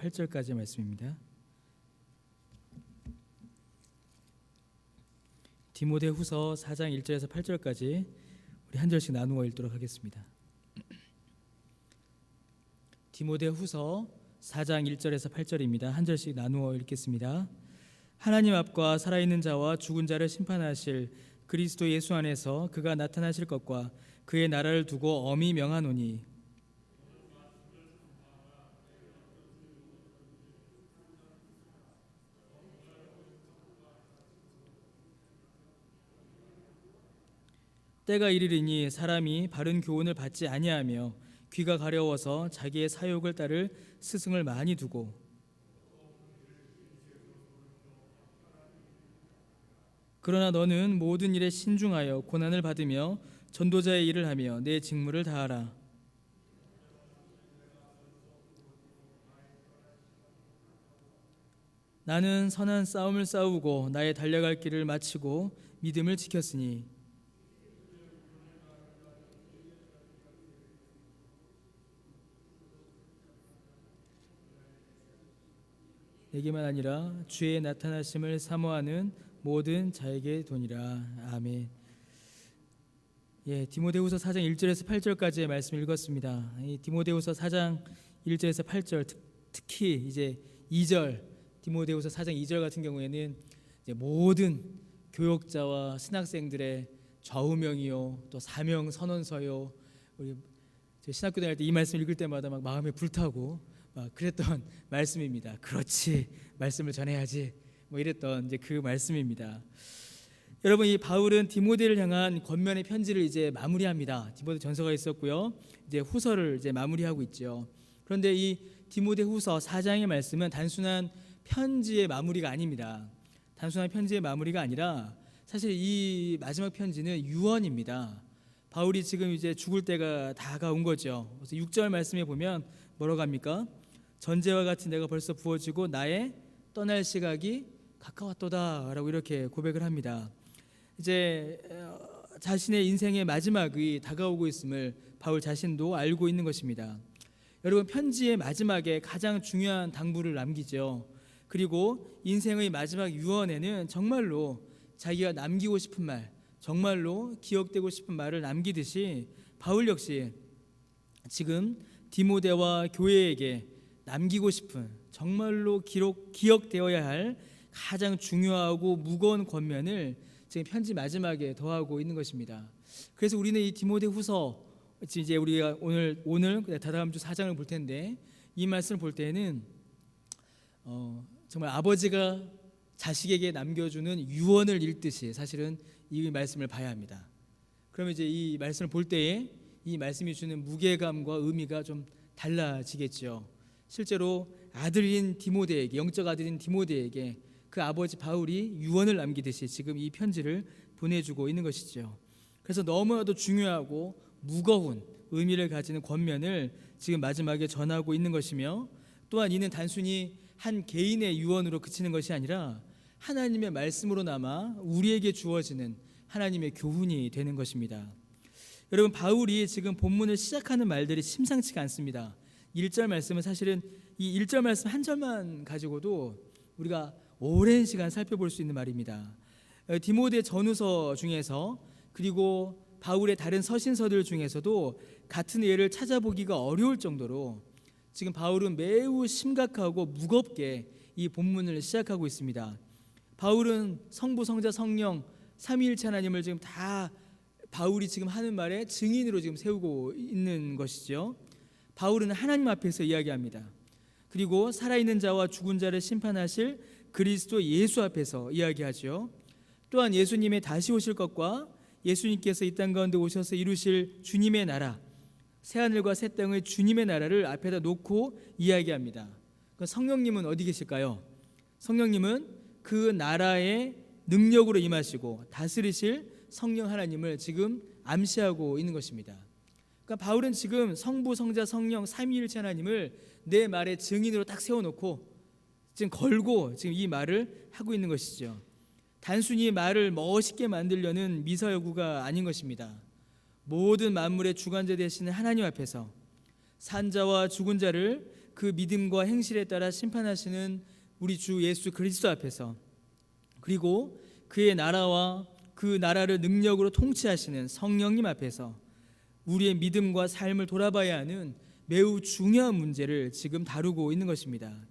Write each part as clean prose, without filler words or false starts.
8절까지의 말씀입니다. 디모데후서 4장 1절에서 8절까지 우리 한 절씩 나누어 읽도록 하겠습니다. 디모데후서 4장 1절에서 8절입니다. 한 절씩 나누어 읽겠습니다. 하나님 앞과 살아있는 자와 죽은 자를 심판하실 그리스도 예수 안에서 그가 나타나실 것과 그의 나라를 두고 엄히 명하노니 때가 이르리니 사람이 바른 교훈을 받지 아니하며 귀가 가려워서 자기의 사욕을 따를 스승을 많이 두고 그러나 너는 모든 일에 신중하여 고난을 받으며 전도자의 일을 하며 내 직무를 다하라. 나는 선한 싸움을 싸우고 나의 달려갈 길을 마치고 믿음을 지켰으니 내게만 아니라 주의 나타나심을 사모하는 모든 자에게 도니라. 아멘. 디모데후서 4장 1절에서 8절까지의 말씀 읽었습니다. 이 디모데후서 4장 1절에서 8절 특히 이제 2절 디모데후서 4장 2절 같은 경우에는 이제 모든 교역자와 신학생들의 좌우명이요 또 사명 선언서요. 우리 신학교 다닐 때 이 말씀 읽을 때마다 막 마음에 불타고 막 그랬던 말씀입니다. 그렇지, 말씀을 전해야지. 뭐 이랬던 이제 그 말씀입니다. 여러분, 이 바울은 디모데를 향한 권면의 편지를 이제 마무리합니다. 디모데 전서가 있었고요. 이제 후서를 이제 마무리하고 있죠. 그런데 이 디모데후서 4장의 말씀은 단순한 편지의 마무리가 아닙니다. 단순한 편지의 마무리가 아니라 사실 이 마지막 편지는 유언입니다. 바울이 지금 이제 죽을 때가 다가온 거죠. 그래서 6절 말씀에 보면 뭐라고 합니까? 전제와 같이 내가 벌써 부어지고 나의 떠날 시각이 가까웠도다라고 이렇게 고백을 합니다. 이제 자신의 인생의 마지막이 다가오고 있음을 바울 자신도 알고 있는 것입니다. 여러분, 편지의 마지막에 가장 중요한 당부를 남기죠. 그리고 인생의 마지막 유언에는 정말로 자기가 남기고 싶은 말, 정말로 기억되고 싶은 말을 남기듯이 바울 역시 지금 디모데와 교회에게 남기고 싶은 정말로 기억되어야 할 가장 중요하고 무거운 권면을 지금 편지 마지막에 더하고 있는 것입니다. 그래서 우리는 이 디모데후서 이제 우리가 오늘 다다음 주 4장을 볼 텐데 이 말씀을 볼 때는 정말 아버지가 자식에게 남겨주는 유언을 읽듯이 사실은 이 말씀을 봐야 합니다. 그러면 이제 이 말씀을 볼 때에 이 말씀이 주는 무게감과 의미가 좀 달라지겠죠. 실제로 아들인 디모데에게, 영적 아들인 디모데에게 그 아버지 바울이 유언을 남기듯이 지금 이 편지를 보내주고 있는 것이죠. 그래서 너무나도 중요하고 무거운 의미를 가지는 권면을 지금 마지막에 전하고 있는 것이며, 또한 이는 단순히 한 개인의 유언으로 그치는 것이 아니라 하나님의 말씀으로 남아 우리에게 주어지는 하나님의 교훈이 되는 것입니다. 여러분, 바울이 지금 본문을 시작하는 말들이 심상치가 않습니다. 1절 말씀은 사실은 이 1절 말씀 한 절만 가지고도 우리가 오랜 시간 살펴볼 수 있는 말입니다. 디모데 전후서 중에서 그리고 바울의 다른 서신서들 중에서도 같은 예를 찾아보기가 어려울 정도로 지금 바울은 매우 심각하고 무겁게 이 본문을 시작하고 있습니다. 바울은 성부, 성자, 성령 삼위일체 하나님을 지금 다 바울이 지금 하는 말에 증인으로 지금 세우고 있는 것이죠. 바울은 하나님 앞에서 이야기합니다. 그리고 살아있는 자와 죽은 자를 심판하실 그리스도 예수 앞에서 이야기하죠. 또한 예수님의 다시 오실 것과 예수님께서 이 땅 가운데 오셔서 이루실 주님의 나라, 새하늘과 새 땅의 주님의 나라를 앞에다 놓고 이야기합니다. 성령님은 어디 계실까요? 성령님은 그 나라의 능력으로 임하시고 다스리실 성령 하나님을 지금 암시하고 있는 것입니다. 그러니까 바울은 지금 성부, 성자, 성령 삼위일체 하나님을 내 말의 증인으로 딱 세워놓고 지금 걸고 지금 이 말을 하고 있는 것이죠. 단순히 말을 멋있게 만들려는 미사여구가 아닌 것입니다. 모든 만물의 주관자 되시는 하나님 앞에서 산자와 죽은 자를 그 믿음과 행실에 따라 심판하시는 우리 주 예수 그리스도 앞에서, 그리고 그의 나라와 그 나라를 능력으로 통치하시는 성령님 앞에서 우리의 믿음과 삶을 돌아봐야 하는 매우 중요한 문제를 지금 다루고 있는 것입니다.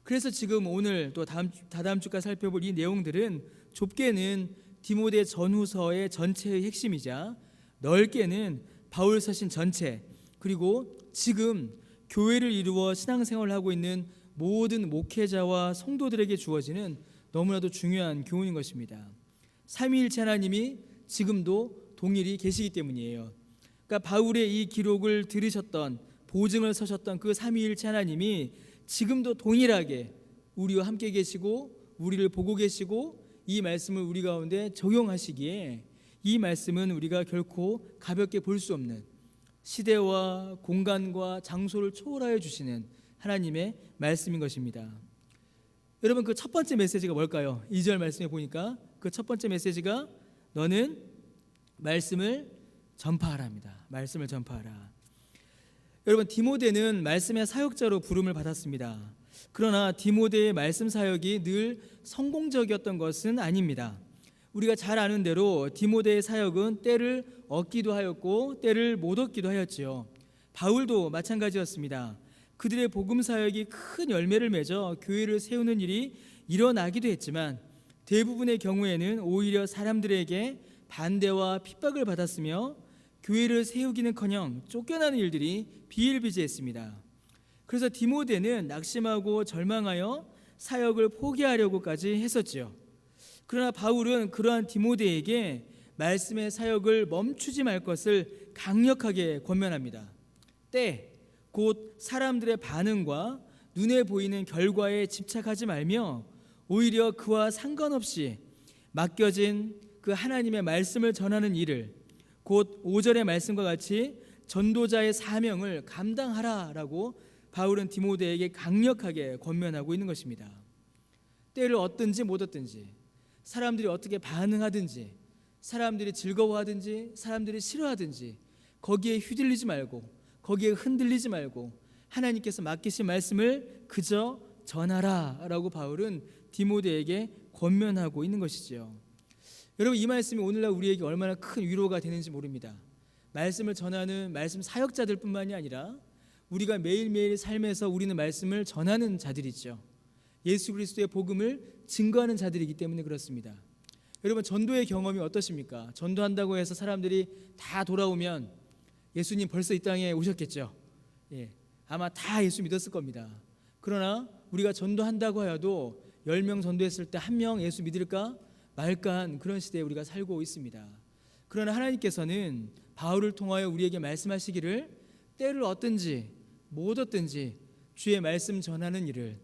그래서 지금 오늘 또 다다음 주까지 살펴볼 이 내용들은 좁게는 디모데 전후서의 전체의 핵심이자 넓게는 바울 서신 전체, 그리고 지금 교회를 이루어 신앙생활을 하고 있는 모든 목회자와 성도들에게 주어지는 너무나도 중요한 교훈인 것입니다. 삼위일체 하나님이 지금도 동일히 계시기 때문이에요. 그러니까 바울의 이 기록을 들으셨던, 보증을 서셨던 그 삼위일체 하나님이 지금도 동일하게 우리와 함께 계시고 우리를 보고 계시고 이 말씀을 우리 가운데 적용하시기에 이 말씀은 우리가 결코 가볍게 볼 수 없는, 시대와 공간과 장소를 초월하여 주시는 하나님의 말씀인 것입니다. 여러분, 그 첫 번째 메시지가 뭘까요? 2절 말씀에 보니까 그 첫 번째 메시지가 너는 말씀을 전파하라입니다. 말씀을 전파하라. 여러분, 디모데는 말씀의 사역자로 부름을 받았습니다. 그러나 디모데의 말씀 사역이 늘 성공적이었던 것은 아닙니다. 우리가 잘 아는 대로 디모데의 사역은 때를 얻기도 하였고 때를 못 얻기도 하였지요. 바울도 마찬가지였습니다. 그들의 복음 사역이 큰 열매를 맺어 교회를 세우는 일이 일어나기도 했지만 대부분의 경우에는 오히려 사람들에게 반대와 핍박을 받았으며 교회를 세우기는커녕 쫓겨나는 일들이 비일비재했습니다. 그래서 디모데는 낙심하고 절망하여 사역을 포기하려고까지 했었지요. 그러나 바울은 그러한 디모데에게 말씀의 사역을 멈추지 말 것을 강력하게 권면합니다. 때, 곧 사람들의 반응과 눈에 보이는 결과에 집착하지 말며 오히려 그와 상관없이 맡겨진 그 하나님의 말씀을 전하는 일을, 곧 5절의 말씀과 같이 전도자의 사명을 감당하라라고 바울은 디모데에게 강력하게 권면하고 있는 것입니다. 때를 얻든지 못 얻든지, 사람들이 어떻게 반응하든지, 사람들이 즐거워하든지 사람들이 싫어하든지 거기에 휘둘리지 말고, 거기에 흔들리지 말고 하나님께서 맡기신 말씀을 그저 전하라라고 바울은 디모데에게 권면하고 있는 것이지요. 여러분, 이 말씀이 오늘날 우리에게 얼마나 큰 위로가 되는지 모릅니다. 말씀을 전하는 말씀 사역자들 뿐만이 아니라 우리가 매일매일 삶에서 우리는 말씀을 전하는 자들이죠. 예수 그리스도의 복음을 증거하는 자들이기 때문에 그렇습니다. 여러분, 전도의 경험이 어떠십니까? 전도한다고 해서 사람들이 다 돌아오면 예수님 벌써 이 땅에 오셨겠죠. 아마 다 예수 믿었을 겁니다. 그러나 우리가 전도한다고 하여도 10명 전도했을 때 1명 예수 믿을까 말까한 그런 시대에 우리가 살고 있습니다. 그러나 하나님께서는 바울을 통하여 우리에게 말씀하시기를 때를 얻든지 못 얻든지 주의 말씀 전하는 일을,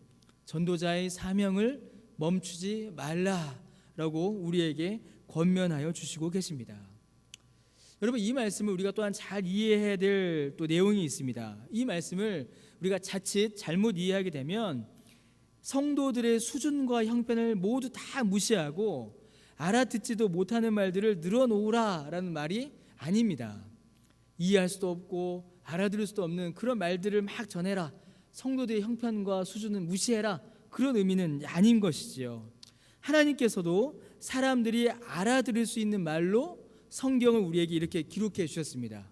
전도자의 사명을 멈추지 말라라고 우리에게 권면하여 주시고 계십니다. 여러분, 이 말씀을 우리가 또한 잘 이해해야 될 또 내용이 있습니다. 이 말씀을 우리가 자칫 잘못 이해하게 되면 성도들의 수준과 형편을 모두 다 무시하고 알아듣지도 못하는 말들을 늘어놓으라라는 말이 아닙니다. 이해할 수도 없고 알아들을 수도 없는 그런 말들을 막 전해라, 성도들의 형편과 수준은 무시해라, 그런 의미는 아닌 것이지요. 하나님께서도 사람들이 알아들을 수 있는 말로 성경을 우리에게 이렇게 기록해 주셨습니다.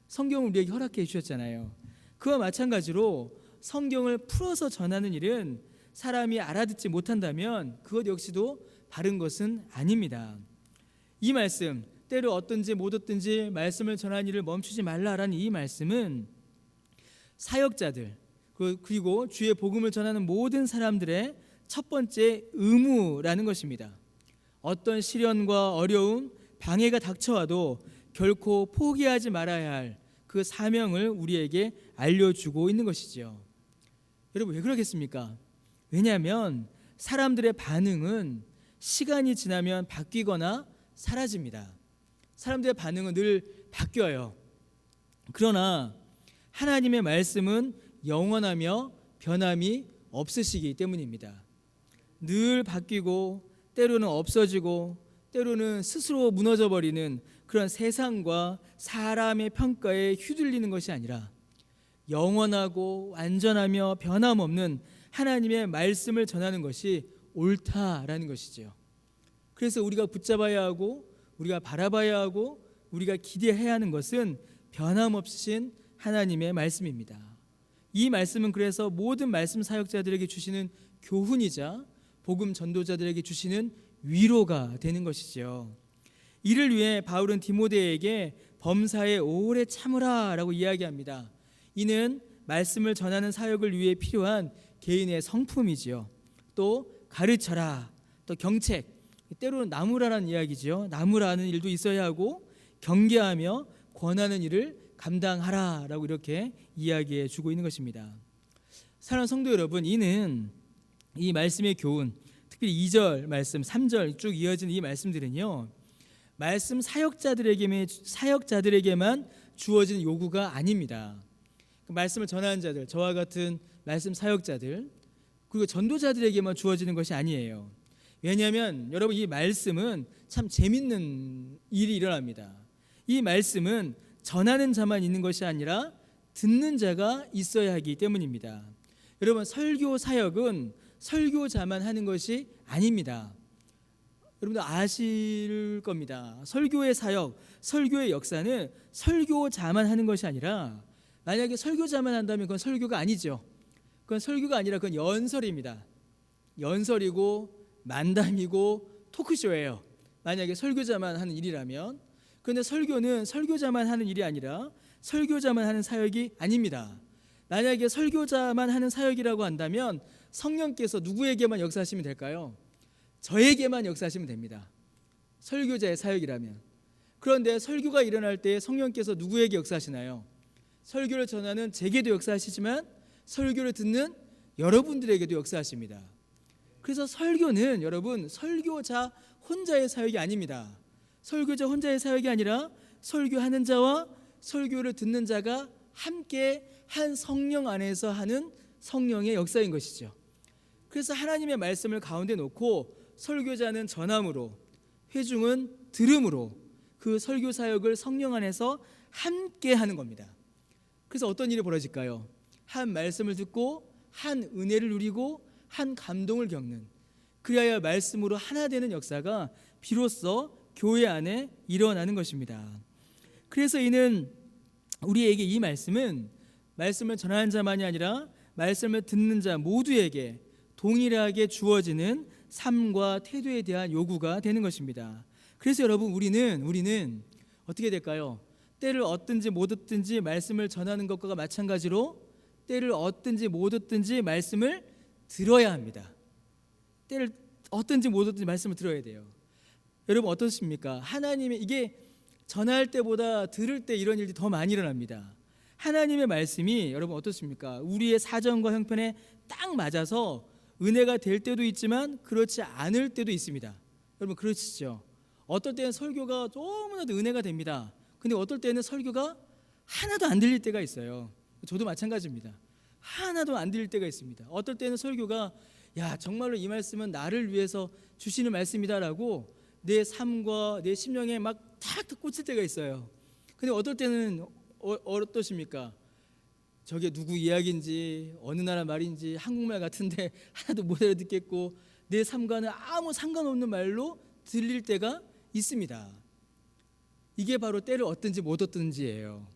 성경을 우리에게 허락해 주셨잖아요. 그와 마찬가지로 성경을 풀어서 전하는 일은 사람이 알아듣지 못한다면 그것 역시도 바른 것은 아닙니다. 이 말씀, 때를 얻든지 못 얻든지 말씀을 전하는 일을 멈추지 말라라는 이 말씀은 사역자들 그리고 주의 복음을 전하는 모든 사람들의 첫 번째 의무라는 것입니다. 어떤 시련과 어려움, 방해가 닥쳐와도 결코 포기하지 말아야 할 그 사명을 우리에게 알려주고 있는 것이지요. 여러분, 왜 그러겠습니까? 왜냐하면 사람들의 반응은 시간이 지나면 바뀌거나 사라집니다. 사람들의 반응은 늘 바뀌어요. 그러나 하나님의 말씀은 영원하며 변함이 없으시기 때문입니다. 늘 바뀌고 때로는 없어지고 때로는 스스로 무너져버리는 그런 세상과 사람의 평가에 휘둘리는 것이 아니라 영원하고 완전하며 변함없는 하나님의 말씀을 전하는 것이 옳다라는 것이죠. 그래서 우리가 붙잡아야 하고 우리가 바라봐야 하고 우리가 기대해야 하는 것은 변함없으신 하나님의 말씀입니다. 이 말씀은 그래서 모든 말씀 사역자들에게 주시는 교훈이자 복음 전도자들에게 주시는 위로가 되는 것이죠. 이를 위해 바울은 디모데에게 범사에 오래 참으라라고 이야기합니다. 이는 말씀을 전하는 사역을 위해 필요한 개인의 성품이지요. 또 가르쳐라, 또 경책, 때로는 나무라라는 이야기지요. 나무라는 일도 있어야 하고 경계하며 권하는 일을 감당하라라고 이렇게 이야기해 주고 있는 것입니다. 사랑하는 성도 여러분, 이는 이 말씀의 교훈, 특별히 2절 말씀, 3절 쭉 이어진 이 말씀들은요, 말씀 사역자들에게만 주어진 요구가 아닙니다. 말씀을 전하는 자들, 저와 같은 말씀 사역자들, 그리고 전도자들에게만 주어지는 것이 아니에요. 왜냐하면 여러분, 이 말씀은 참 재밌는 일이 일어납니다. 이 말씀은 전하는 자만 있는 것이 아니라 듣는 자가 있어야 하기 때문입니다. 여러분, 설교 사역은 설교자만 하는 것이 아닙니다. 여러분들 아실 겁니다. 설교의 사역, 설교의 역사는 설교자만 하는 것이 아니라, 만약에 설교자만 한다면 그건 설교가 아니죠. 그건 설교가 아니라 그건 연설입니다. 연설이고 만담이고 토크쇼예요. 만약에 설교자만 하는 일이라면. 그런데 설교는 설교자만 하는 일이 아니라 설교자만 하는 사역이 아닙니다. 만약에 설교자만 하는 사역이라고 한다면 성령께서 누구에게만 역사하시면 될까요? 저에게만 역사하시면 됩니다. 설교자의 사역이라면. 그런데 설교가 일어날 때 성령께서 누구에게 역사하시나요? 설교를 전하는 제게도 역사하시지만 설교를 듣는 여러분들에게도 역사하십니다. 그래서 설교는 여러분, 설교자 혼자의 사역이 아닙니다. 설교자 혼자의 사역이 아니라 설교하는 자와 설교를 듣는 자가 함께 한 성령 안에서 하는 성령의 역사인 것이죠. 그래서 하나님의 말씀을 가운데 놓고 설교자는 전함으로, 회중은 들음으로 그 설교 사역을 성령 안에서 함께 하는 겁니다. 그래서 어떤 일이 벌어질까요? 한 말씀을 듣고 한 은혜를 누리고 한 감동을 겪는, 그리하여 말씀으로 하나 되는 역사가 비로소 교회 안에 일어나는 것입니다. 그래서 이는 우리에게 이 말씀은 말씀을 전하는 자만이 아니라 말씀을 듣는 자 모두에게 동일하게 주어지는 삶과 태도에 대한 요구가 되는 것입니다. 그래서 여러분, 우리는 어떻게 될까요? 때를 얻든지 못 얻든지 말씀을 전하는 것과 마찬가지로 때를 얻든지 못 얻든지 말씀을 들어야 합니다. 때를 얻든지 못 얻든지 말씀을 들어야 돼요. 여러분 어떻습니까? 하나님의, 이게 전할 때보다 들을 때 이런 일이 더 많이 일어납니다. 하나님의 말씀이 여러분 어떻습니까? 우리의 사정과 형편에 딱 맞아서 은혜가 될 때도 있지만 그렇지 않을 때도 있습니다. 여러분 그렇시죠? 어떨 때는 설교가 너무나도 은혜가 됩니다. 근데 어떨 때는 설교가 하나도 안 들릴 때가 있어요. 저도 마찬가지입니다. 하나도 안 들릴 때가 있습니다. 어떨 때는 설교가, 야, 정말로 이 말씀은 나를 위해서 주시는 말씀이다라고 내 삶과 내 심령에 막 탁탁 꽂힐 때가 있어요. 근데 어떨 때는 어떠십니까? 저게 누구 이야기인지 어느 나라 말인지 한국말 같은데 하나도 못 알아듣겠고 내 삶과는 아무 상관없는 말로 들릴 때가 있습니다. 이게 바로 때를 얻든지 못 얻든지예요.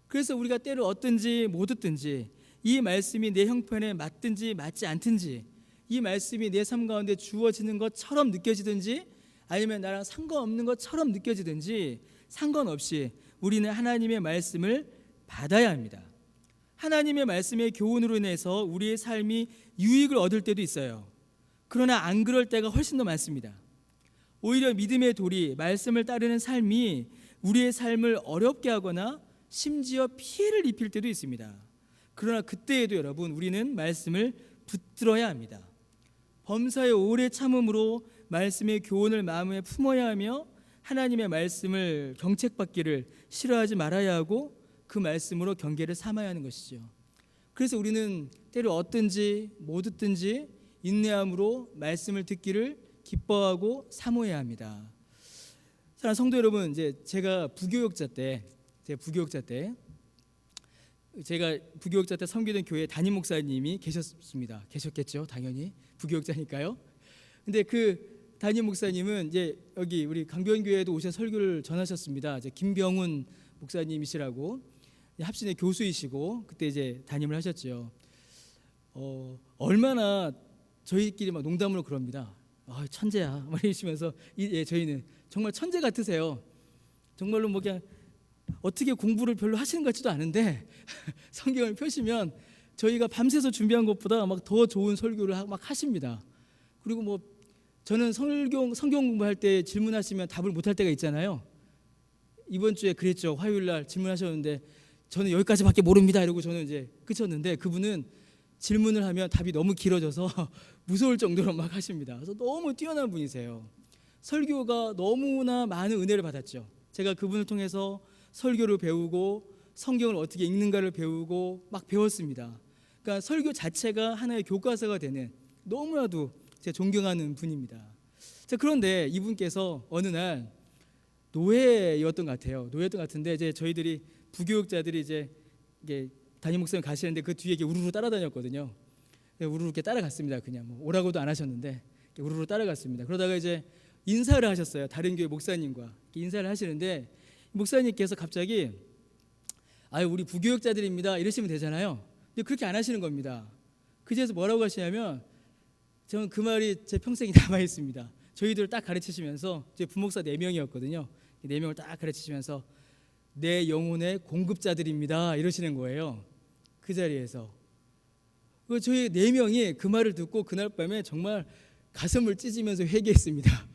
그래서 우리가 때를 얻든지 못 얻든지, 이 말씀이 내 형편에 맞든지 맞지 않든지, 이 말씀이 내 삶 가운데 주어지는 것처럼 느껴지든지 아니면 나랑 상관없는 것처럼 느껴지든지 상관없이 우리는 하나님의 말씀을 받아야 합니다. 하나님의 말씀의 교훈으로 인해서 우리의 삶이 유익을 얻을 때도 있어요. 그러나 안 그럴 때가 훨씬 더 많습니다. 오히려 믿음의 도리, 말씀을 따르는 삶이 우리의 삶을 어렵게 하거나 심지어 피해를 입힐 때도 있습니다. 그러나 그때에도 여러분, 우리는 말씀을 붙들어야 합니다. 범사에 오래 참음으로 말씀의 교훈을 마음에 품어야 하며 하나님의 말씀을 경책받기를 싫어하지 말아야 하고 그 말씀으로 경계를 삼아야 하는 것이죠. 그래서 우리는 때를 얻든지 못 얻든지 인내함으로 말씀을 듣기를 기뻐하고 사모해야 합니다. 사랑하는 성도 여러분, 이제 제가 부교육자 때 제가 부교육자 때 섬기던 교회 담임 목사님이 계셨겠죠, 당연히 부교육자니까요. 근데 그 담임 목사님은 이제 여기 우리 강변교회에도 오셔서 설교를 전하셨습니다. 이제 김병훈 목사님이시라고 합신의 교수이시고 그때 이제 담임을 하셨죠. 얼마나 저희끼리 막 농담으로 그럽니다. 천재야 막 이러시면서 저희는 정말 천재 같으세요. 정말로 뭐 그냥 어떻게 공부를 별로 하시는 것 같지도 않은데 성경을 펴시면 저희가 밤새서 준비한 것보다 막 더 좋은 설교를 막 하십니다. 그리고 뭐 저는 성경 공부할 때 질문하시면 답을 못할 때가 있잖아요. 이번 주에 그랬죠. 화요일 날 질문하셨는데 저는 여기까지밖에 모릅니다 이러고 저는 이제 끝쳤는데 그분은 질문을 하면 답이 너무 길어져서 무서울 정도로 막 하십니다. 그래서 너무 뛰어난 분이세요. 설교가 너무나 많은 은혜를 받았죠. 제가 그분을 통해서 설교를 배우고 성경을 어떻게 읽는가를 배우고 막 배웠습니다. 그러니까 설교 자체가 하나의 교과서가 되는 너무나도 제가 존경하는 분입니다. 자, 그런데 이분께서 어느 날 노예였던 것 같은데 이제 저희들이 부교육자들이 이제 이게 담임 목사님 가시는데 그 뒤에 우르르 따라다녔거든요. 우르르 이렇게 따라갔습니다. 그냥 뭐 오라고도 안 하셨는데 우르르 따라갔습니다. 그러다가 이제 인사를 하셨어요. 다른 교회 목사님과 인사를 하시는데 목사님께서 갑자기 우리 부교육자들입니다 이러시면 되잖아요. 근데 그렇게 안 하시는 겁니다. 그제서 뭐라고 하시냐면 저는 그 말이 제 평생에 남아 있습니다. 저희들을 딱 가르치시면서 제 부목사 4명이었거든요. 4명을 딱 가르치시면서 내 영혼의 공급자들입니다 이러시는 거예요. 그 자리에서 저희 4명이 그 말을 듣고 그날 밤에 정말 가슴을 찢으면서 회개했습니다.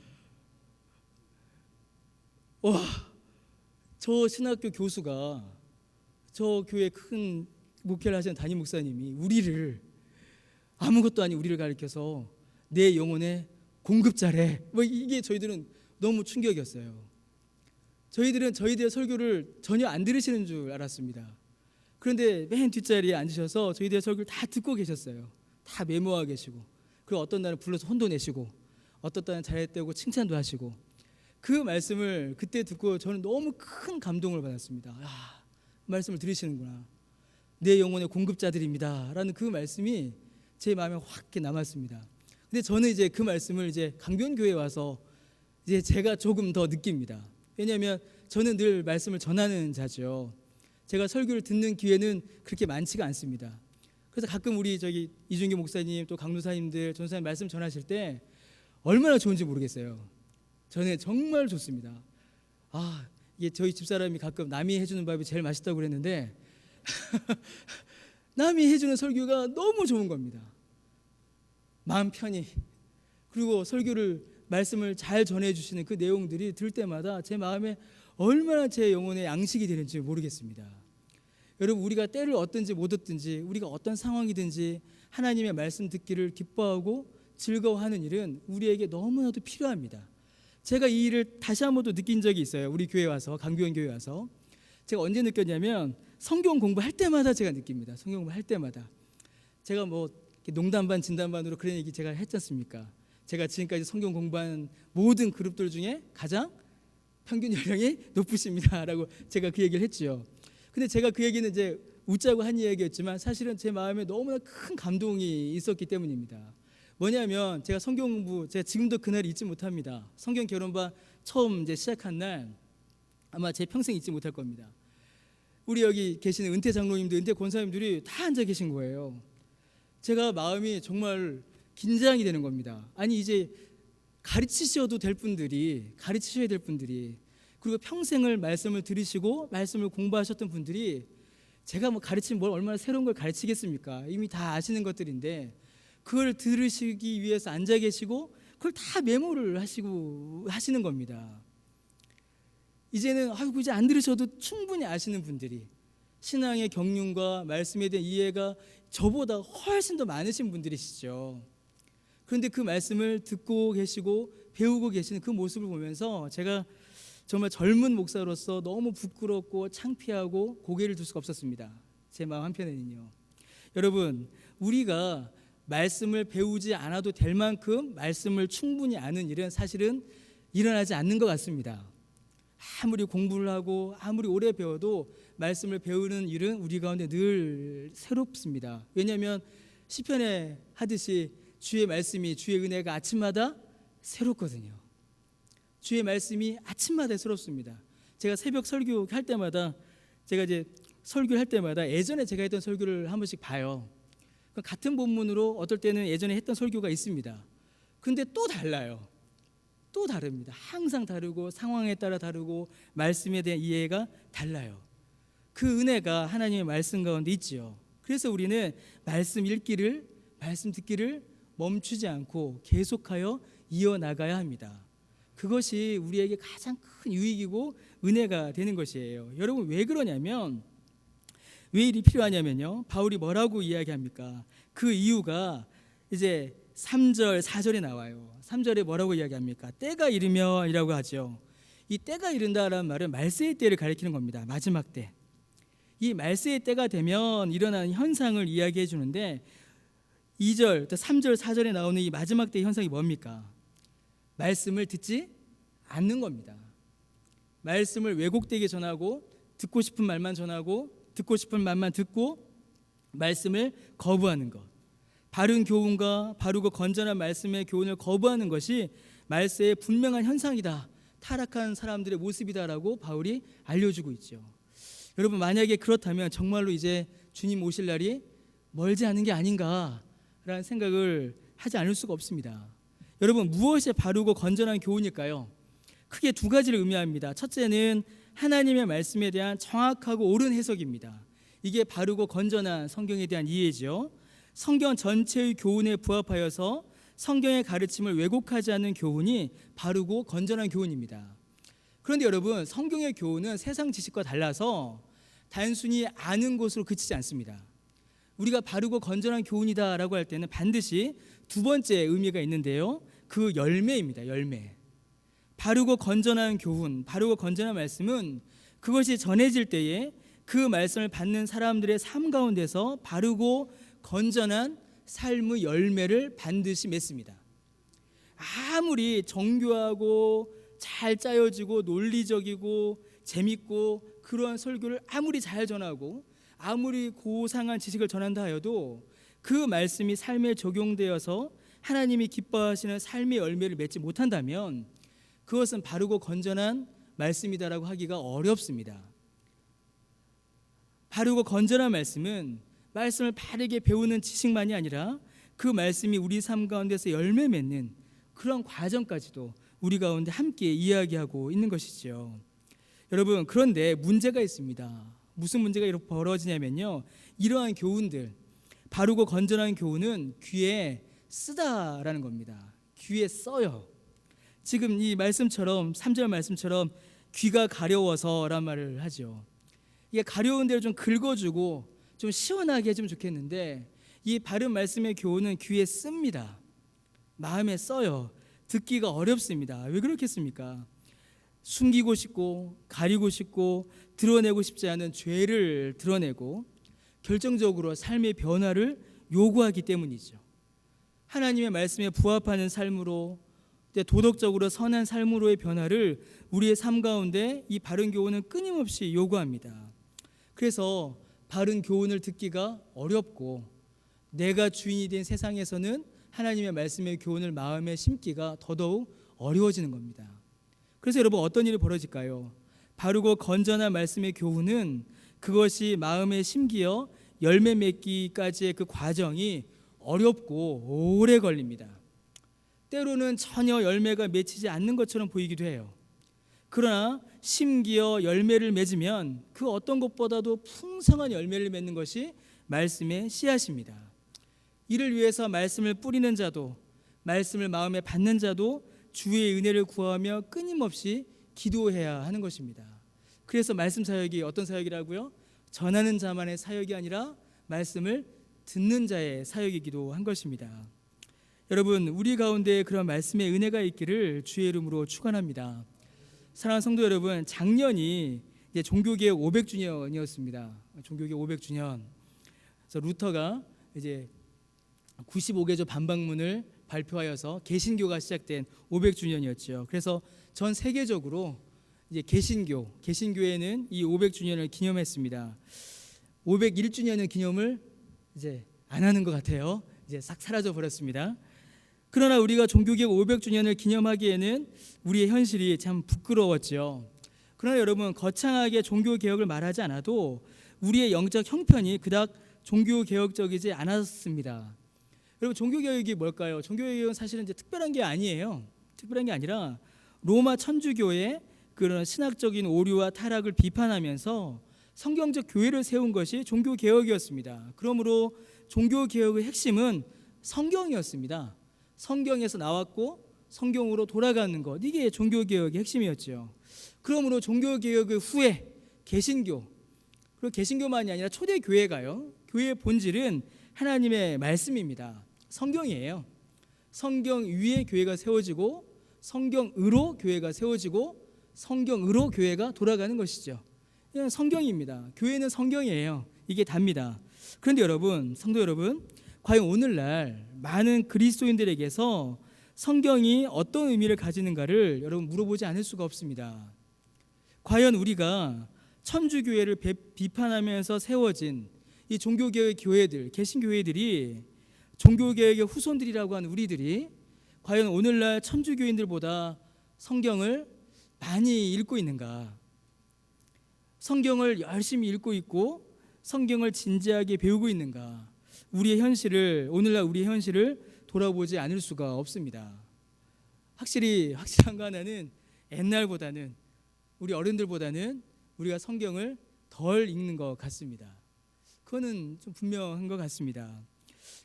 와, 저 신학교 교수가 저 교회 큰 목회를 하시는 담임 목사님이 우리를 아무것도 아닌 우리를 가리켜서 내 영혼의 공급자래. 이게 저희들은 너무 충격이었어요. 저희들은 저희들의 설교를 전혀 안 들으시는 줄 알았습니다. 그런데 맨 뒷자리에 앉으셔서 저희들의 설교를 다 듣고 계셨어요. 다 메모하고 계시고 그리고 어떤 날은 불러서 혼도 내시고 어떤 날은 잘했다고 칭찬도 하시고 그 말씀을 그때 듣고 저는 너무 큰 감동을 받았습니다. 말씀을 들으시는구나. 내 영혼의 공급자들입니다 라는 그 말씀이 제 마음에 확 남았습니다. 근데 저는 이제 그 말씀을 이제 강변교회에 와서 이제 제가 조금 더 느낍니다. 왜냐하면 저는 늘 말씀을 전하는 자죠. 제가 설교를 듣는 기회는 그렇게 많지가 않습니다. 그래서 가끔 우리 이준규 목사님 또 강도사님들 전사님 말씀 전하실 때 얼마나 좋은지 모르겠어요. 저는 정말 좋습니다. 이게 저희 집사람이 가끔 남이 해주는 밥이 제일 맛있다고 그랬는데 남이 해주는 설교가 너무 좋은 겁니다. 마음 편히 그리고 말씀을 잘 전해주시는 그 내용들이 들을 때마다 제 마음에 얼마나 제 영혼의 양식이 되는지 모르겠습니다. 여러분, 우리가 때를 얻든지 못 얻든지 우리가 어떤 상황이든지 하나님의 말씀 듣기를 기뻐하고 즐거워하는 일은 우리에게 너무나도 필요합니다. 제가 이 일을 다시 한 번 더 느낀 적이 있어요. 우리 교회 와서, 강교원 교회 와서. 제가 언제 느꼈냐면 성경 공부할 때마다 제가 느낍니다. 성경 공부할 때마다. 제가 뭐 농담 반 진담 반으로 그런 얘기 제가 했지 않습니까? 제가 지금까지 성경 공부한 모든 그룹들 중에 가장 평균 연령이 높으십니다라고 제가 그 얘기를 했지요. 근데 제가 그 얘기는 이제 웃자고 한 이야기였지만 사실은 제 마음에 너무나 큰 감동이 있었기 때문입니다. 뭐냐면 제가 성경 공부, 제가 지금도 그날 잊지 못합니다. 성경 결혼반 처음 이제 시작한 날 아마 제 평생 잊지 못할 겁니다. 우리 여기 계시는 은퇴 장로님들, 은퇴 권사님들이 다 앉아 계신 거예요. 제가 마음이 정말 긴장이 되는 겁니다. 아니 이제 가르치셔야 될 분들이 그리고 평생을 말씀을 들으시고 말씀을 공부하셨던 분들이 제가 뭐 가르치면 뭘 얼마나 새로운 걸 가르치겠습니까? 이미 다 아시는 것들인데 그걸 들으시기 위해서 앉아 계시고 그걸 다 메모를 하시는 겁니다. 이제는 이제 안 들으셔도 충분히 아시는 분들이 신앙의 경륜과 말씀에 대한 이해가 저보다 훨씬 더 많으신 분들이시죠. 그런데 그 말씀을 듣고 계시고 배우고 계시는 그 모습을 보면서 제가 정말 젊은 목사로서 너무 부끄럽고 창피하고 고개를 들 수가 없었습니다. 제 마음 한편에는요. 여러분, 우리가 말씀을 배우지 않아도 될 만큼 말씀을 충분히 아는 일은 사실은 일어나지 않는 것 같습니다. 아무리 공부를 하고 아무리 오래 배워도 말씀을 배우는 일은 우리 가운데 늘 새롭습니다. 왜냐하면 시편에 하듯이 주의 말씀이, 주의 은혜가 아침마다 새롭거든요. 주의 말씀이 아침마다 새롭습니다. 제가 새벽 설교할 때마다, 제가 이제 설교를 할 때마다 예전에 제가 했던 설교를 한 번씩 봐요. 같은 본문으로 어떨 때는 예전에 했던 설교가 있습니다. 근데 또 달라요. 또 다릅니다. 항상 다르고 상황에 따라 다르고 말씀에 대한 이해가 달라요. 그 은혜가 하나님의 말씀 가운데 있지요. 그래서 우리는 말씀 읽기를, 말씀 듣기를 멈추지 않고 계속하여 이어나가야 합니다. 그것이 우리에게 가장 큰 유익이고 은혜가 되는 것이에요. 여러분, 왜 그러냐면, 왜 일이 필요하냐면요, 바울이 뭐라고 이야기합니까? 그 이유가 이제 3절, 4절에 나와요. 3절에 뭐라고 이야기합니까? 때가 이르면이라고 하죠. 이 때가 이른다라는 말은 말세의 때를 가리키는 겁니다. 마지막 때. 이 말세의 때가 되면 일어나는 현상을 이야기해 주는데, 2절, 3절, 4절에 나오는 이 마지막 때의 현상이 뭡니까? 말씀을 듣지 않는 겁니다. 말씀을 왜곡되게 전하고, 듣고 싶은 말만 전하고, 듣고 싶은 말만 듣고, 말씀을 거부하는 것. 바른 교훈과 바르고 건전한 말씀의 교훈을 거부하는 것이 말세의 분명한 현상이다, 타락한 사람들의 모습이다라고 바울이 알려주고 있죠. 여러분, 만약에 그렇다면 정말로 이제 주님 오실 날이 멀지 않은 게 아닌가라는 생각을 하지 않을 수가 없습니다. 여러분, 무엇이 바르고 건전한 교훈일까요? 크게 두 가지를 의미합니다. 첫째는 하나님의 말씀에 대한 정확하고 옳은 해석입니다. 이게 바르고 건전한 성경에 대한 이해죠. 성경 전체의 교훈에 부합하여서 성경의 가르침을 왜곡하지 않는 교훈이 바르고 건전한 교훈입니다. 그런데 여러분, 성경의 교훈은 세상 지식과 달라서 단순히 아는 것으로 그치지 않습니다. 우리가 바르고 건전한 교훈이다라고 할 때는 반드시 두 번째 의미가 있는데요, 그 열매입니다. 열매. 바르고 건전한 교훈, 바르고 건전한 말씀은 그것이 전해질 때에 그 말씀을 받는 사람들의 삶 가운데서 바르고 건전한 삶의 열매를 반드시 맺습니다. 아무리 정교하고 잘 짜여지고 논리적이고 재밌고 그러한 설교를 아무리 잘 전하고 아무리 고상한 지식을 전한다 하여도 그 말씀이 삶에 적용되어서 하나님이 기뻐하시는 삶의 열매를 맺지 못한다면 그것은 바르고 건전한 말씀이다라고 하기가 어렵습니다. 바르고 건전한 말씀은 말씀을 바르게 배우는 지식만이 아니라 그 말씀이 우리 삶 가운데서 열매 맺는 그런 과정까지도 우리 가운데 함께 이야기하고 있는 것이죠. 여러분, 그런데 문제가 있습니다. 무슨 문제가 이렇게 벌어지냐면요, 이러한 교훈들, 바르고 건전한 교훈은 귀에 쓰다라는 겁니다. 귀에 써요. 지금 이 말씀처럼, 3절 말씀처럼 귀가 가려워서란 말을 하죠. 이게 가려운 데를 좀 긁어주고 좀 시원하게 해주면 좋겠는데, 이 바른 말씀의 교훈은 귀에 씁니다. 마음에 써요. 듣기가 어렵습니다. 왜 그렇겠습니까? 숨기고 싶고 가리고 싶고 드러내고 싶지 않은 죄를 드러내고 결정적으로 삶의 변화를 요구하기 때문이죠. 하나님의 말씀에 부합하는 삶으로, 도덕적으로 선한 삶으로의 변화를 우리의 삶 가운데 이 바른 교훈은 끊임없이 요구합니다. 그래서 바른 교훈을 듣기가 어렵고 내가 주인이 된 세상에서는 하나님의 말씀의 교훈을 마음에 심기가 더더욱 어려워지는 겁니다. 그래서 여러분, 어떤 일이 벌어질까요? 바르고 건전한 말씀의 교훈은 그것이 마음에 심기어 열매 맺기까지의 그 과정이 어렵고 오래 걸립니다. 때로는 전혀 열매가 맺히지 않는 것처럼 보이기도 해요. 그러나 심기어 열매를 맺으면 그 어떤 것보다도 풍성한 열매를 맺는 것이 말씀의 씨앗입니다. 이를 위해서 말씀을 뿌리는 자도, 말씀을 마음에 받는 자도 주의 은혜를 구하며 끊임없이 기도해야 하는 것입니다. 그래서 말씀 사역이 어떤 사역이라고요? 전하는 자만의 사역이 아니라 말씀을 듣는 자의 사역이기도 한 것입니다. 여러분, 우리 가운데 그런 말씀의 은혜가 있기를 주의 이름으로 축원합니다. 사랑하는 성도 여러분, 작년이 이제 종교개혁 500주년이었습니다. 종교개혁 500주년. 그래서 루터가 이제 95개조 반박문을 발표하여서 개신교가 시작된 500주년이었죠. 그래서 전 세계적으로 이제 개신교에는 이 500주년을 기념했습니다. 501주년의 기념을 이제 안 하는 것 같아요. 이제 싹 사라져 버렸습니다. 그러나 우리가 종교개혁 500주년을 기념하기에는 우리의 현실이 참 부끄러웠죠. 그러나 여러분, 거창하게 종교개혁을 말하지 않아도 우리의 영적 형편이 그닥 종교개혁적이지 않았습니다. 여러분, 종교개혁이 뭘까요? 종교개혁은 사실은 이제 특별한 게 아니에요. 특별한 게 아니라 로마 천주교의 그런 신학적인 오류와 타락을 비판하면서 성경적 교회를 세운 것이 종교개혁이었습니다. 그러므로 종교개혁의 핵심은 성경이었습니다. 성경에서 나왔고 성경으로 돌아가는 것, 이게 종교개혁의 핵심이었죠. 그러므로 종교개혁의 후에 개신교, 그리고 개신교만이 아니라 초대교회가요, 교회의 본질은 하나님의 말씀입니다. 성경이에요. 성경 위에 교회가 세워지고 성경으로 교회가 세워지고 성경으로 교회가 돌아가는 것이죠. 이건 성경입니다. 교회는 성경이에요. 이게 답니다. 그런데 여러분, 성도 여러분, 과연 오늘날 많은 그리스도인들에게서 성경이 어떤 의미를 가지는가를 여러분 물어보지 않을 수가 없습니다. 과연 우리가 천주교회를 비판하면서 세워진 이 종교개혁의 교회들, 개신교회들이 종교개혁의 후손들이라고 하는 우리들이 과연 오늘날 천주교인들보다 성경을 많이 읽고 있는가? 성경을 열심히 읽고 있고 성경을 진지하게 배우고 있는가? 오늘날 우리의 현실을 돌아보지 않을 수가 없습니다. 확실한 거 하나는 옛날보다는, 우리 어른들보다는 우리가 성경을 덜 읽는 것 같습니다. 그거는 좀 분명한 것 같습니다.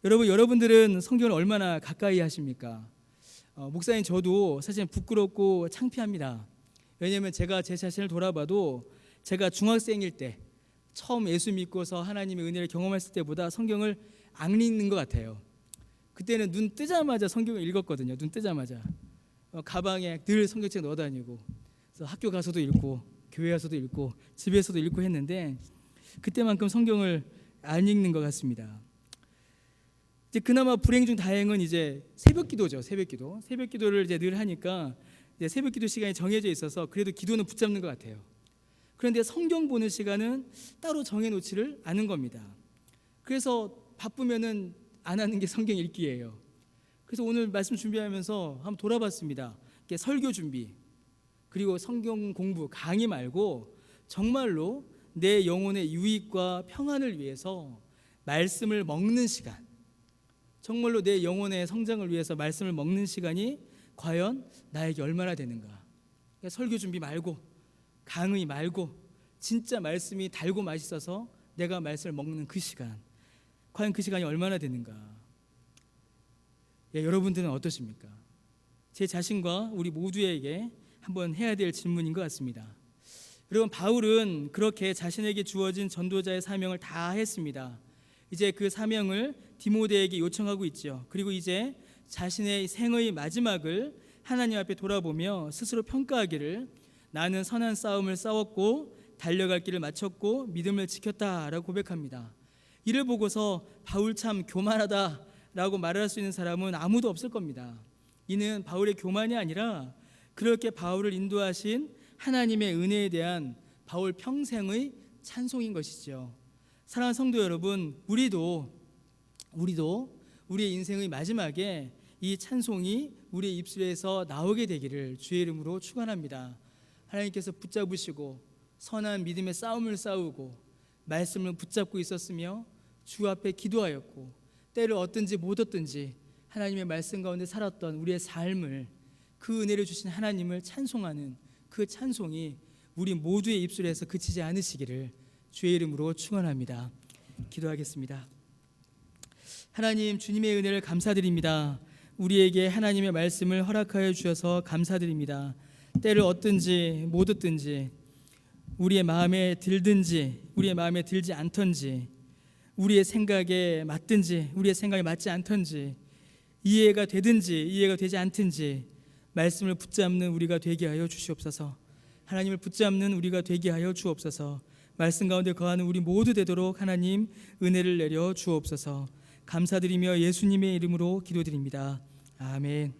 여러분들은 성경을 얼마나 가까이 하십니까? 목사님, 저도 사실 부끄럽고 창피합니다. 왜냐하면 제가 제 자신을 돌아봐도 제가 중학생일 때 처음 예수 믿고서 하나님의 은혜를 경험했을 때보다 성경을 안 읽는 것 같아요. 그때는 눈 뜨자마자 성경을 읽었거든요. 눈 뜨자마자 가방에 늘 성경책 넣어 다니고, 그래서 학교 가서도 읽고 교회 가서도 읽고 집에서도 읽고 했는데 그때만큼 성경을 안 읽는 것 같습니다. 이제 그나마 불행 중 다행은 이제 새벽기도죠. 새벽기도를 이제 늘 하니까 이제 새벽기도 시간이 정해져 있어서 그래도 기도는 붙잡는 것 같아요. 그런데 성경 보는 시간은 따로 정해놓지를 않은 겁니다. 그래서 바쁘면은 안 하는 게 성경 읽기예요. 그래서 오늘 말씀 준비하면서 한번 돌아봤습니다. 설교 준비, 그리고 성경 공부, 강의 말고 정말로 내 영혼의 유익과 평안을 위해서 말씀을 먹는 시간, 정말로 내 영혼의 성장을 위해서 말씀을 먹는 시간이 과연 나에게 얼마나 되는가. 그러니까 설교 준비 말고, 강의 말고, 진짜 말씀이 달고 맛있어서 내가 말씀을 먹는 그 시간, 과연 그 시간이 얼마나 되는가. 여러분들은 어떠십니까? 제 자신과 우리 모두에게 한번 해야 될 질문인 것 같습니다. 여러분, 바울은 그렇게 자신에게 주어진 전도자의 사명을 다 했습니다. 이제 그 사명을 디모데에게 요청하고 있죠. 그리고 이제 자신의 생의 마지막을 하나님 앞에 돌아보며 스스로 평가하기를, 나는 선한 싸움을 싸웠고 달려갈 길을 마쳤고 믿음을 지켰다라고 고백합니다. 이를 보고서 바울 참 교만하다라고 말할 수 있는 사람은 아무도 없을 겁니다. 이는 바울의 교만이 아니라 그렇게 바울을 인도하신 하나님의 은혜에 대한 바울 평생의 찬송인 것이죠. 사랑하는 성도 여러분, 우리도 우리의 인생의 마지막에 이 찬송이 우리의 입술에서 나오게 되기를 주의 이름으로 축원합니다. 하나님께서 붙잡으시고 선한 믿음의 싸움을 싸우고 말씀을 붙잡고 있었으며 주 앞에 기도하였고 때를 얻든지 못 얻든지 하나님의 말씀 가운데 살았던 우리의 삶을, 그 은혜를 주신 하나님을 찬송하는 그 찬송이 우리 모두의 입술에서 그치지 않으시기를 주의 이름으로 축원합니다. 기도하겠습니다. 하나님, 주님의 은혜를 감사드립니다. 우리에게 하나님의 말씀을 허락하여 주셔서 감사드립니다. 때를 얻든지 못 얻든지, 우리의 마음에 들든지 우리의 마음에 들지 않던지, 우리의 생각에 맞든지 우리의 생각에 맞지 않던지, 이해가 되든지 이해가 되지 않든지 말씀을 붙잡는 우리가 되게 하여 주시옵소서. 하나님을 붙잡는 우리가 되게 하여 주옵소서. 말씀 가운데 거하는 우리 모두 되도록 하나님 은혜를 내려 주옵소서. 감사드리며 예수님의 이름으로 기도드립니다. 아멘.